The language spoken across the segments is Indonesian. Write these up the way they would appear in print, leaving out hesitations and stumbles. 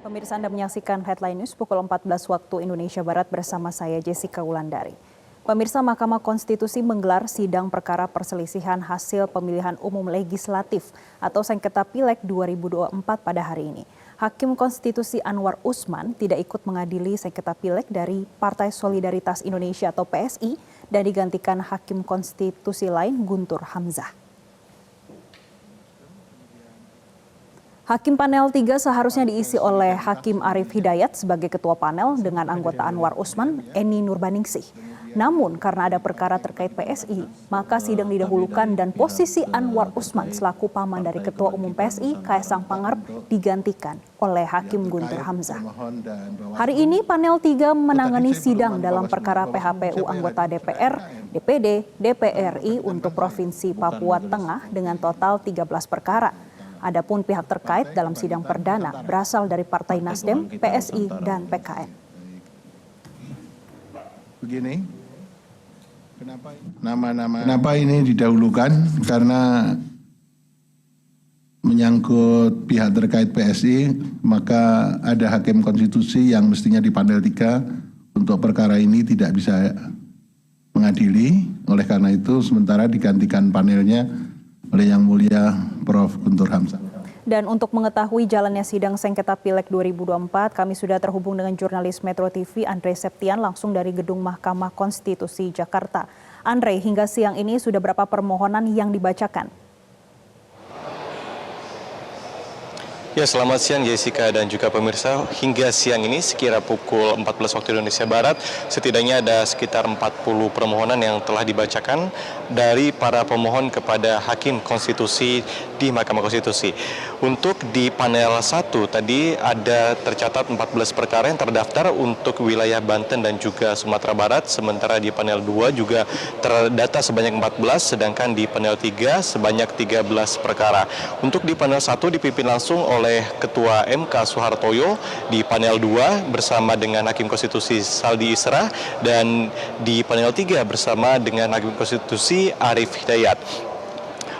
Pemirsa, Anda menyaksikan Headline News pukul 14 waktu Indonesia Barat bersama saya Jessica Wulandari. Pemirsa, Mahkamah Konstitusi menggelar sidang perkara perselisihan hasil pemilihan umum legislatif atau sengketa Pileg 2024 pada hari ini. Hakim Konstitusi Anwar Usman tidak ikut mengadili sengketa Pileg dari Partai Solidaritas Indonesia atau PSI dan digantikan Hakim Konstitusi lain Guntur Hamzah. Hakim panel 3 seharusnya diisi oleh Hakim Arief Hidayat sebagai ketua panel dengan anggota Anwar Usman, Eni Nurbaningsih. Namun karena ada perkara terkait PSI, maka sidang didahulukan dan posisi Anwar Usman selaku paman dari Ketua Umum PSI, Kaesang Pangarep, digantikan oleh Hakim Guntur Hamzah. Hari ini panel 3 menangani sidang dalam perkara PHPU anggota DPR, DPD, DPRI untuk Provinsi Papua Tengah dengan total 13 perkara. Adapun pihak terkait dalam sidang perdana berasal dari Partai Nasdem, PSI, dan PKN. Begini, kenapa ini didahulukan? Karena menyangkut pihak terkait PSI, maka ada Hakim Konstitusi yang mestinya di panel 3 untuk perkara ini tidak bisa mengadili. Oleh karena itu, sementara digantikan panelnya oleh Yang Mulia Prof. Guntur Hamzah. Dan untuk mengetahui jalannya sidang sengketa Pileg 2024, kami sudah terhubung dengan jurnalis Metro TV Andre Septian langsung dari Gedung Mahkamah Konstitusi Jakarta. Andre, hingga siang ini sudah berapa permohonan yang dibacakan? Ya, selamat siang Jessica dan juga pemirsa. Hingga siang ini sekira pukul 14 waktu Indonesia Barat, setidaknya ada sekitar 40 permohonan yang telah dibacakan dari para pemohon kepada Hakim Konstitusi di Mahkamah Konstitusi. Untuk di panel 1 tadi ada tercatat 14 perkara yang terdaftar untuk wilayah Banten dan juga Sumatera Barat, sementara di panel 2 juga terdata sebanyak 14, sedangkan di panel 3 sebanyak 13 perkara. Untuk di panel 1 dipimpin langsung oleh Ketua MK Soehartoyo, di panel 2 bersama dengan Hakim Konstitusi Saldi Isra, dan di panel 3 bersama dengan Hakim Konstitusi Arief Hidayat.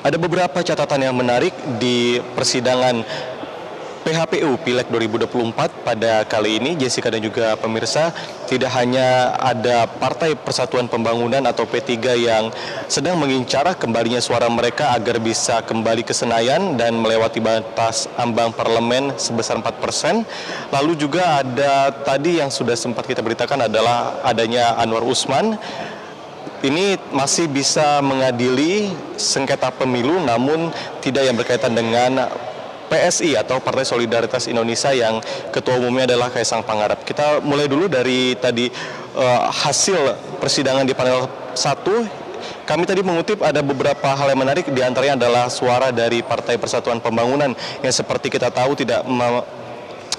Ada beberapa catatan yang menarik di persidangan PHPU Pileg 2024 pada kali ini, Jessica dan juga pemirsa. Tidak hanya ada Partai Persatuan Pembangunan atau P3 yang sedang mengincar kembalinya suara mereka agar bisa kembali ke Senayan dan melewati batas ambang parlemen sebesar 4%. Lalu juga ada tadi yang sudah sempat kita beritakan adalah adanya Anwar Usman. Ini masih bisa mengadili sengketa pemilu namun tidak yang berkaitan dengan PSI atau Partai Solidaritas Indonesia yang ketua umumnya adalah Kaesang Pangarep. Kita mulai dulu dari tadi hasil persidangan di panel 1. Kami tadi mengutip ada beberapa hal yang menarik, diantaranya adalah suara dari Partai Persatuan Pembangunan yang seperti kita tahu tidak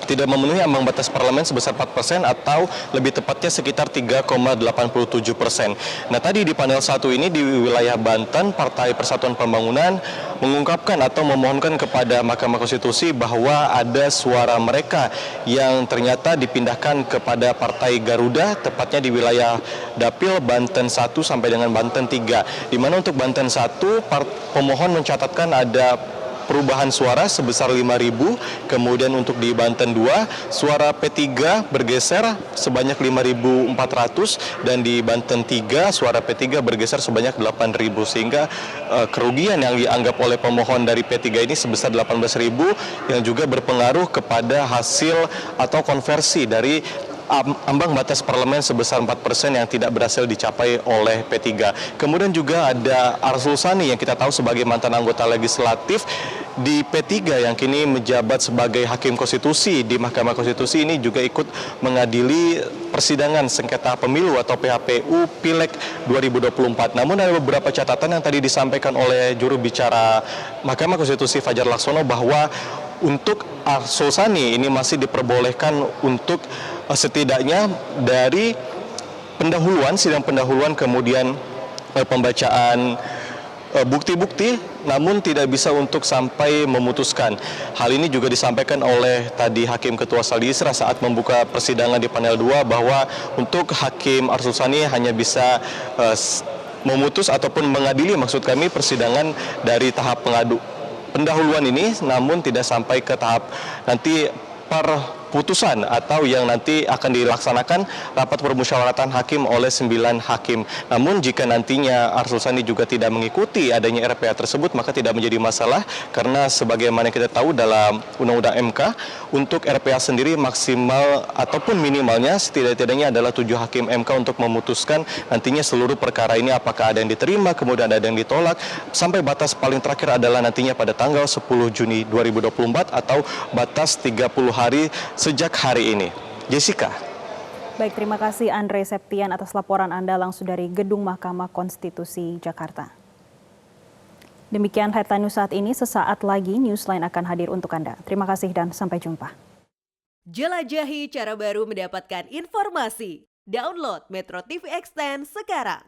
memenuhi ambang batas parlemen sebesar 4% atau lebih tepatnya sekitar 3,87%. Nah, tadi di panel 1 ini di wilayah Banten, Partai Persatuan Pembangunan mengungkapkan atau memohonkan kepada Mahkamah Konstitusi bahwa ada suara mereka yang ternyata dipindahkan kepada Partai Garuda, tepatnya di wilayah Dapil Banten 1 sampai dengan Banten 3. Di mana untuk Banten 1, pemohon mencatatkan ada perubahan suara sebesar 5.000, kemudian untuk di Banten 2 suara P3 bergeser sebanyak 5.400 dan di Banten 3 suara P3 bergeser sebanyak 8.000, sehingga kerugian yang dianggap oleh pemohon dari P3 ini sebesar 18.000 yang juga berpengaruh kepada hasil atau konversi dari ambang batas parlemen sebesar 4% yang tidak berhasil dicapai oleh P3. Kemudian juga ada Arsul Sani yang kita tahu sebagai mantan anggota legislatif di P3 yang kini menjabat sebagai Hakim Konstitusi di Mahkamah Konstitusi, ini juga ikut mengadili persidangan sengketa pemilu atau PHPU Pileg 2024. Namun ada beberapa catatan yang tadi disampaikan oleh juru bicara Mahkamah Konstitusi Fajar Laksono bahwa untuk Arsul Sani ini masih diperbolehkan untuk setidaknya dari pendahuluan, sidang pendahuluan, kemudian pembacaan bukti-bukti, namun tidak bisa untuk sampai memutuskan. Hal ini juga disampaikan oleh tadi Hakim Ketua Saldi Isra saat membuka persidangan di panel 2 bahwa untuk Hakim Arsul Sani hanya bisa memutus ataupun mengadili, maksud kami, persidangan dari tahap pendahuluan ini, namun tidak sampai ke tahap nanti putusan atau yang nanti akan dilaksanakan rapat permusyawaratan hakim oleh 9 hakim. Namun jika nantinya Arsul Sani juga tidak mengikuti adanya RPH tersebut, maka tidak menjadi masalah karena sebagaimana kita tahu dalam Undang-Undang MK, untuk RPH sendiri maksimal ataupun minimalnya setidak-tidaknya adalah 7 hakim MK untuk memutuskan nantinya seluruh perkara ini apakah ada yang diterima, kemudian ada yang ditolak, sampai batas paling terakhir adalah nantinya pada tanggal 10 Juni 2024 atau batas 30 hari sejak hari ini. Jessica. Baik, terima kasih Andre Septian atas laporan Anda langsung dari Gedung Mahkamah Konstitusi Jakarta. Demikian headline news saat ini, sesaat lagi Newsline akan hadir untuk Anda. Terima kasih dan sampai jumpa. Jelajahi cara baru mendapatkan informasi. Download Metro TV Extend sekarang.